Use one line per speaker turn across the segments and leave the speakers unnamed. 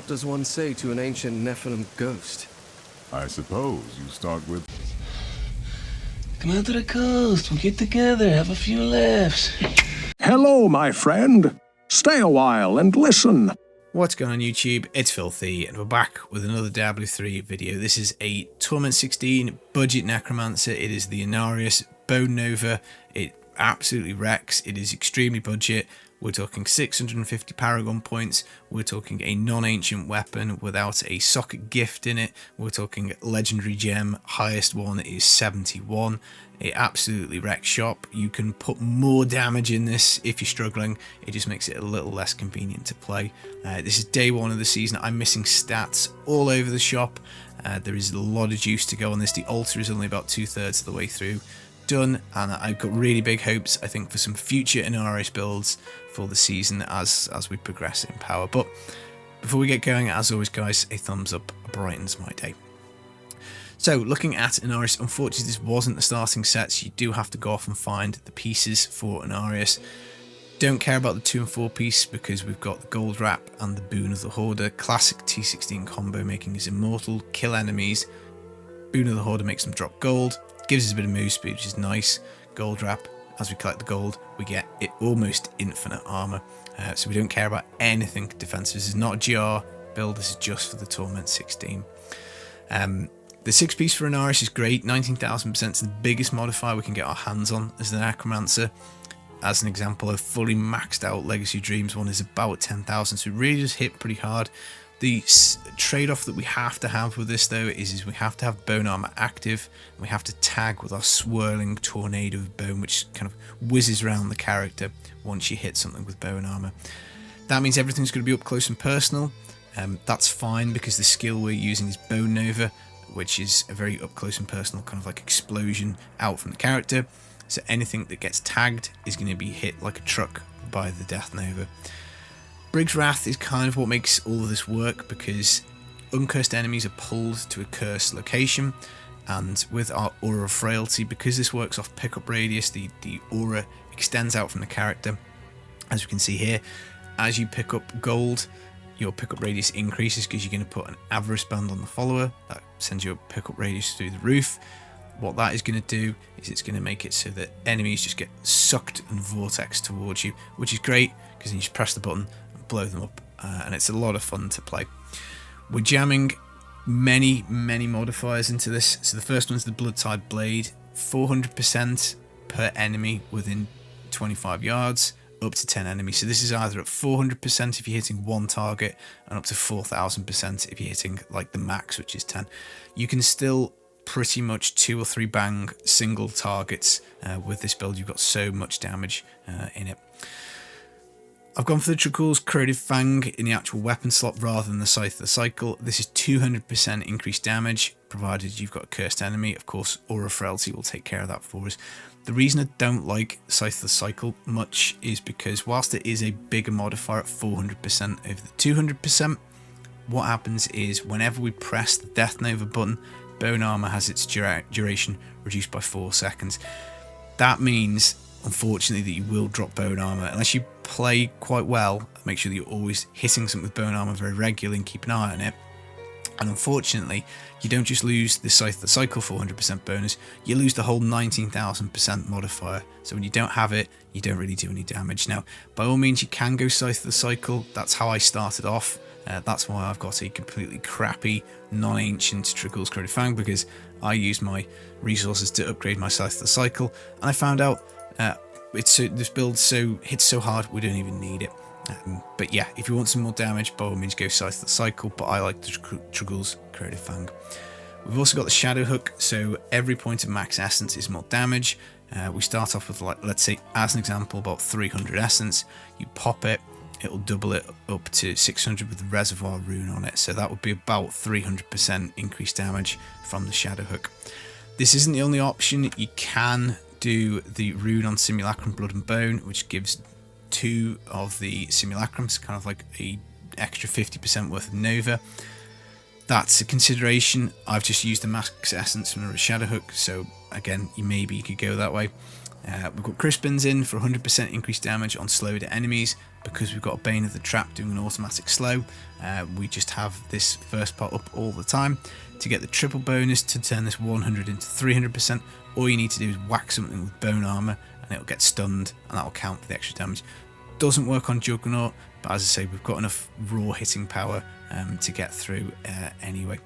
What does one say to an ancient Nephilim ghost?
I suppose you start with...
Come out to the coast, we'll get together, have a few laughs.
Hello, my friend. Stay a while and listen.
What's going on YouTube? It's Filthy and we're back with another Diablo 3 video. This is a Torment 16 budget Necromancer. It is the Inarius Bone Nova. It absolutely wrecks. It is extremely budget. We're talking 650 Paragon points. We're talking a non-ancient weapon without a socket gift in it. We're talking legendary gem. Highest one is 71. It absolutely wrecks shop. You can put more damage in this if you're struggling. It just makes it a little less convenient to play. This is day one of the season. I'm missing stats all over the shop. There is a lot of juice to go on this. The altar is only about 2/3 of the way through done, and I've got really big hopes, I think, for some future Inarius builds for the season as we progress in power. But before we get going, as always guys, a thumbs up brightens my day. So looking at Inarius, unfortunately this wasn't the starting set, so you do have to go off and find the pieces for Inarius. Don't care about the 2 and 4 piece because we've got the gold wrap and the boon of the hoarder. Classic T16 combo, making us immortal, kill enemies. Boon of the hoarder makes them drop gold. Gives us a bit of move speed, which is nice. Gold wrap, as we collect the gold, we get it almost infinite armor. So we don't care about anything defensive. This is not a GR build, this is just for the Torment 16. The 6 piece for Inarius is great. 19,000% is the biggest modifier we can get our hands on as the Necromancer. As an example, a fully maxed out Legacy Dreams one is about 10,000, so it really does hit pretty hard. The trade-off that we have to have with this though is we have to have bone armor active, and we have to tag with our swirling tornado of bone, which kind of whizzes around the character once you hit something with bone armor. That means everything's going to be up close and personal. That's fine because the skill we're using is Bone Nova, which is a very up close and personal kind of like explosion out from the character. So anything that gets tagged is going to be hit like a truck by the Death Nova. Brig's Wrath is kind of what makes all of this work, because uncursed enemies are pulled to a cursed location, and with our Aura of Frailty, because this works off pickup radius, the aura extends out from the character. As we can see here, as you pick up gold, your pickup radius increases because you're going to put an Avarice band on the follower. That sends your pickup radius through the roof. What that is going to do is it's going to make it so that enemies just get sucked and vortex towards you, which is great because then you just press the button and blow them up, and it's a lot of fun to play. We're jamming many modifiers into this. So the first one's the Blood-Tide Blade, 400% per enemy within 25 yards, up to 10 enemies. So this is either at 400% if you're hitting one target, and up to 4,000% if you're hitting like the max, which is 10. You can still pretty much 2 or 3 bang single targets with this build. You've got so much damage in it. I've gone for the Trikul's Corroded Fang in the actual weapon slot rather than the Scythe of the Cycle. This is 200% increased damage, provided you've got a cursed enemy. Of course, Aura Frailty will take care of that for us. The reason I don't like Scythe of the Cycle much is because whilst it is a bigger modifier at 400% over the 200%, what happens is whenever we press the Death Nova button, Bone Armor has its duration reduced by 4 seconds. That means, unfortunately, that you will drop Bone Armor. Unless you play quite well, make sure that you're always hitting something with Bone Armor very regularly and keep an eye on it. And unfortunately, you don't just lose the Scythe of the Cycle 400% bonus, you lose the whole 19,000% modifier. So when you don't have it, you don't really do any damage. Now, by all means, you can go Scythe of the Cycle. That's how I started off. That's why I've got a completely crappy, non-ancient Trikul's Corroded Fang, because I used my resources to upgrade my Scythe of the Cycle, and I found out this build hits so hard we don't even need it. But yeah, if you want some more damage, by all means go Scythe of the Cycle, but I like the Trikul's Corroded Fang. We've also got the Shadow Hook, so every point of max essence is more damage. We start off with, like, let's say as an example, about 300 essence. You pop it, it'll double it up to 600 with the Reservoir rune on it, so that would be about 300% increased damage from the Shadow Hook. This isn't the only option. You can do the rune on Simulacrum Blood and Bone, which gives 2 of the Simulacrums, kind of like a extra 50% worth of Nova. That's a consideration. I've just used the max essence from the Shadow Hook, so again, maybe you could go that way. We've got Crispins in for 100% increased damage on slowed enemies. Because we've got a Bane of the Trap doing an automatic slow, we just have this first part up all the time. To get the triple bonus to turn this 100 into 300%, all you need to do is whack something with bone armor and it'll get stunned, and that will count for the extra damage. Doesn't work on Juggernaut, but as I say, we've got enough raw hitting power to get through anyway.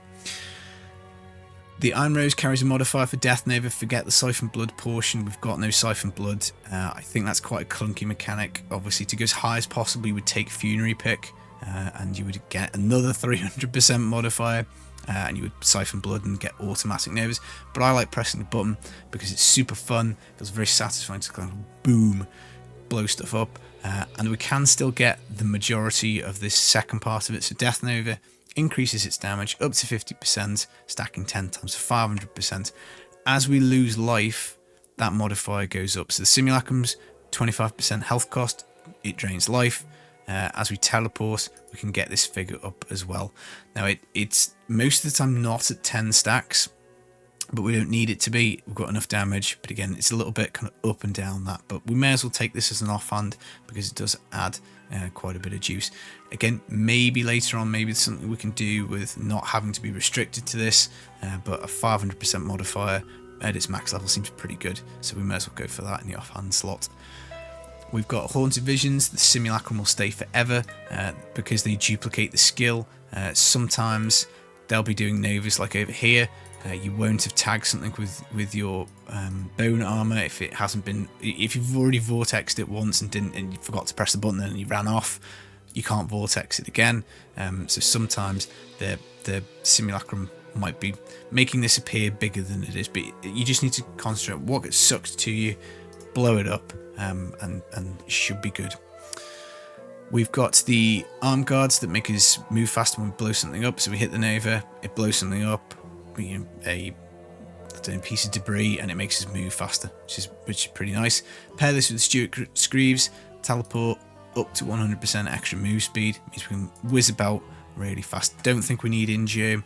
The Iron Rose carries a modifier for Death Nova. Forget the Siphon Blood portion. We've got no Siphon Blood. I think that's quite a clunky mechanic. Obviously, to go as high as possible, you would take Funerary Pick, and you would get another 300% modifier, and you would Siphon Blood and get automatic Novas. But I like pressing the button because it's super fun. It feels very satisfying to kind of boom, blow stuff up. And we can still get the majority of this second part of it. So Death Nova increases its damage up to 50%, stacking 10 times to 500%. As we lose life, that modifier goes up. So the Simulacrum's 25% health cost, it drains life. As we teleport, we can get this figure up as well. Now, it's most of the time not at 10 stacks, but we don't need it to be. We've got enough damage, but again, it's a little bit kind of up and down that, but we may as well take this as an offhand because it does add quite a bit of juice. Again, maybe later on, maybe it's something we can do with not having to be restricted to this, but a 500% modifier at its max level seems pretty good, so we may as well go for that in the offhand slot. We've got Haunted Visions. The Simulacrum will stay forever because they duplicate the skill. Sometimes they'll be doing Novas like over here. You won't have tagged something with your bone armor if it hasn't been. If you've already vortexed it once and you forgot to press the button and you ran off, you can't vortex it again. So sometimes the Simulacrum might be making this appear bigger than it is, but you just need to concentrate on what gets sucked to you, blow it up, and it should be good. We've got the arm guards that make us move faster when we blow something up. So we hit the Nova, it blows something up, a piece of debris, and it makes us move faster, which is pretty nice. Pair this with the Stuart Screeves, teleport up to 100% extra move speed, means we can whiz about really fast. Don't think we need Ingerm.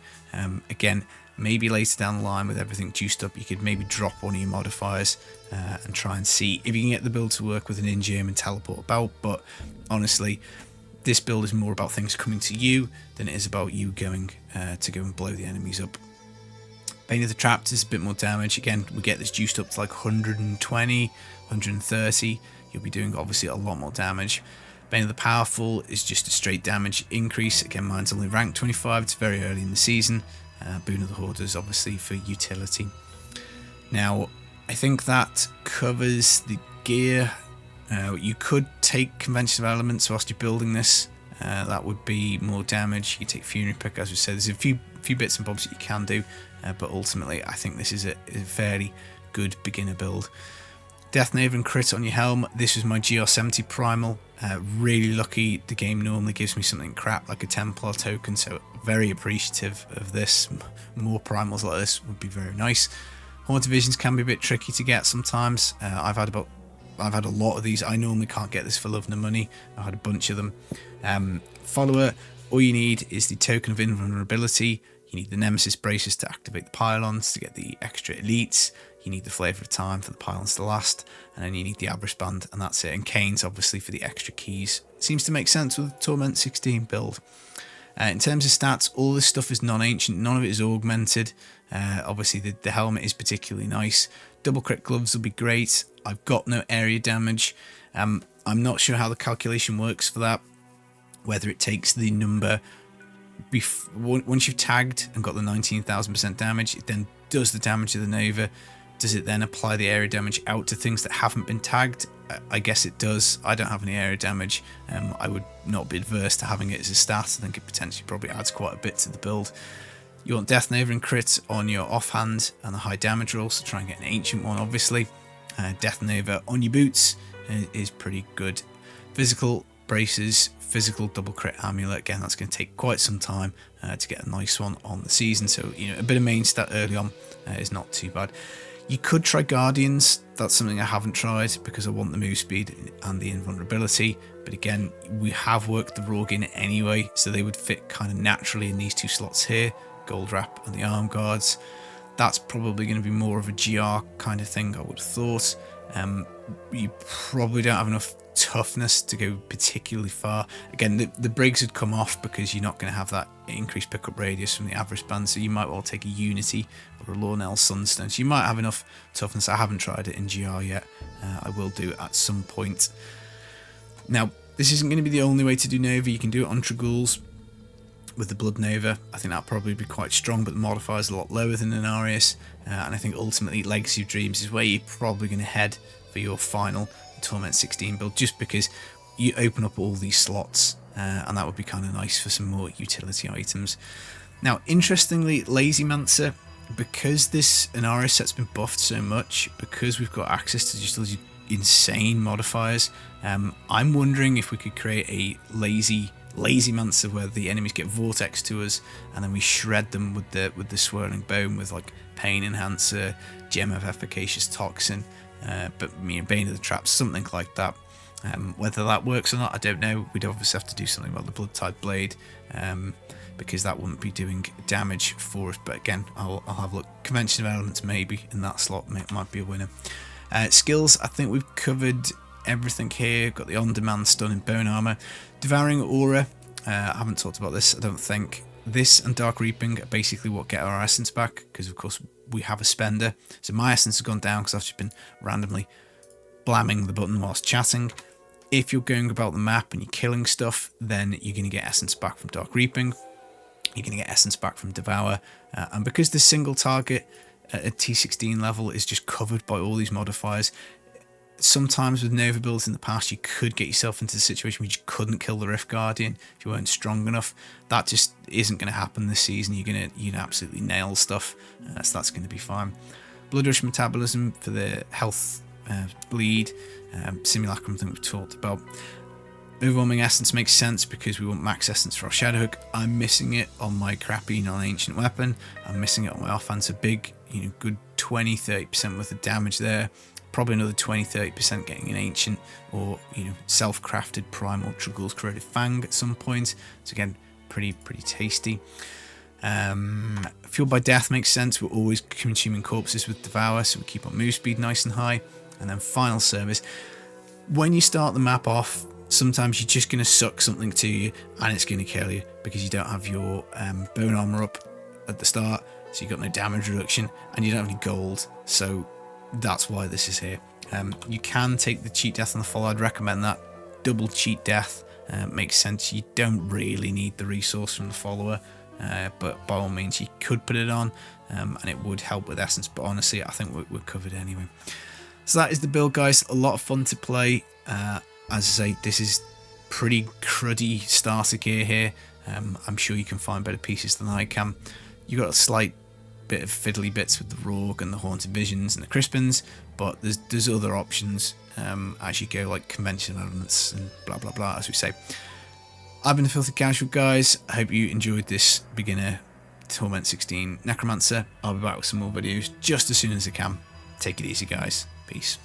Again, maybe later down the line with everything juiced up, you could maybe drop one of your modifiers and try and see if you can get the build to work with an Ingerm and teleport about. But honestly, this build is more about things coming to you than it is about you going to go and blow the enemies up. Bane of the Trapped is a bit more damage. Again, we get this juiced up to like 120, 130. You'll be doing obviously a lot more damage. Bane of the Powerful is just a straight damage increase. Again, mine's only rank 25. It's very early in the season. Boon of the Hoarders, obviously, for utility. Now, I think that covers the gear. You could take conventional elements whilst you're building this. That would be more damage. You could take Funerary Pick, as we said. There's a few bits and bobs that you can do, but ultimately, I think this is a fairly good beginner build. Death Nova and crit on your helm. This was my GR70 primal. Really lucky. The game normally gives me something crap like a Templar token, so very appreciative of this. More primals like this would be very nice. Haunted Visions can be a bit tricky to get sometimes. I've had a lot of these. I normally can't get this for love nor money. I've had a bunch of them. Follower, all you need is the token of invulnerability. You need the Nemesis braces to activate the pylons to get the extra elites. You need the Flavour of Time for the pylons to last, and then you need the Abrish Band, and that's it. And Canes, obviously, for the extra keys. It seems to make sense with the Torment 16 build. In terms of stats, all this stuff is non-ancient. None of it is augmented. Obviously, the helmet is particularly nice. Double crit gloves will be great. I've got no area damage. I'm not sure how the calculation works for that. Whether it takes the number once you've tagged and got the 19,000% damage, it then does the damage of the Nova. Does it then apply the area damage out to things that haven't been tagged? I guess it does. I don't have any area damage. I would not be adverse to having it as a stat. I think it potentially probably adds quite a bit to the build. You want Death Nova and crit on your offhand and the high damage roll, so try and get an ancient one, obviously. Death Nova on your boots is pretty good. Physical braces, physical double crit amulet. Again, that's going to take quite some time to get a nice one on the season. So, a bit of main stat early on is not too bad. You could try Guardians. That's something I haven't tried because I want the move speed and the invulnerability. But again, we have worked the Rogue in anyway, so they would fit kind of naturally in these two slots here. Gold Wrap and the Arm Guards. That's probably going to be more of a GR kind of thing, I would have thought. You probably don't have enough toughness to go particularly far. Again, the Briggs would come off because you're not going to have that increased pickup radius from the average band, so you might well take a Unity or a Lornell Sunstone. So you might have enough toughness. I haven't tried it in GR yet. I will do it at some point. Now, this isn't going to be the only way to do Nova. You can do it on Tragouls with the Blood Nova. I think that'll probably be quite strong, but the modifier is a lot lower than Inarius. And I think ultimately Legacy of Dreams is where you're probably going to head for your final Torment 16 build, just because you open up all these slots, and that would be kind of nice for some more utility items. Now, interestingly, Lazymancer, because this Inarius set's been buffed so much, because we've got access to just those insane modifiers, I'm wondering if we could create a Lazymancer where the enemies get vortex to us and then we shred them with the swirling bone with like pain enhancer, gem of efficacious toxin, but bane of the traps, something like that. Whether that works or not, I don't know. We'd obviously have to do something about the blood tide blade, because that wouldn't be doing damage for us. But again, I'll have a look. Convention of Elements maybe in that slot might be a winner. Skills, I think we've covered everything here. Got the on-demand stun and bone armor. Devouring Aura, I haven't talked about this, I don't think. This and Dark Reaping are basically what get our essence back, because of course we have a spender. So my essence has gone down because I've just been randomly blamming the button whilst chatting. If you're going about the map and you're killing stuff, then you're going to get essence back from Dark Reaping. You're going to get essence back from Devour. And because the single target at a T16 level is just covered by all these modifiers, sometimes with Nova builds in the past, you could get yourself into the situation where you just couldn't kill the Rift Guardian if you weren't strong enough. That just isn't going to happen this season. You're going to absolutely nail stuff, so that's going to be fine. Blood Rush Metabolism for the health bleed. Simulacrum, I think we've talked about. Overwhelming Essence makes sense because we want max Essence for our Shadowhook. I'm missing it on my crappy non-ancient weapon. I'm missing it on my offhand. So big, good 20-30% worth of damage there. Probably another 20-30% getting an ancient or self-crafted primal Tragouls Corroded Fang at some point. So again, pretty tasty. Fueled by Death makes sense. We're always consuming corpses with Devour, so we keep our move speed nice and high. And then Final Service. When you start the map off, sometimes you're just going to suck something to you and it's going to kill you because you don't have your bone armor up at the start, so you've got no damage reduction and you don't have any gold. So that's why this is here. You can take the cheat death on the follow. I'd recommend that. Double cheat death makes sense. You don't really need the resource from the follower, but by all means you could put it on, and it would help with essence, but honestly I think we're covered anyway. So that is the build, guys. A lot of fun to play. As I say, this is pretty cruddy starter gear here. I'm sure you can find better pieces than I can. You got a slight bit of fiddly bits with the Rogue and the Haunted Visions and the Crispins, but there's other options as you go, like convention elements and blah blah blah, as we say. I've been the Filthy Casual, guys. I hope you enjoyed this beginner Torment 16 Necromancer. I'll be back with some more videos just as soon as I can. Take it easy, guys. Peace.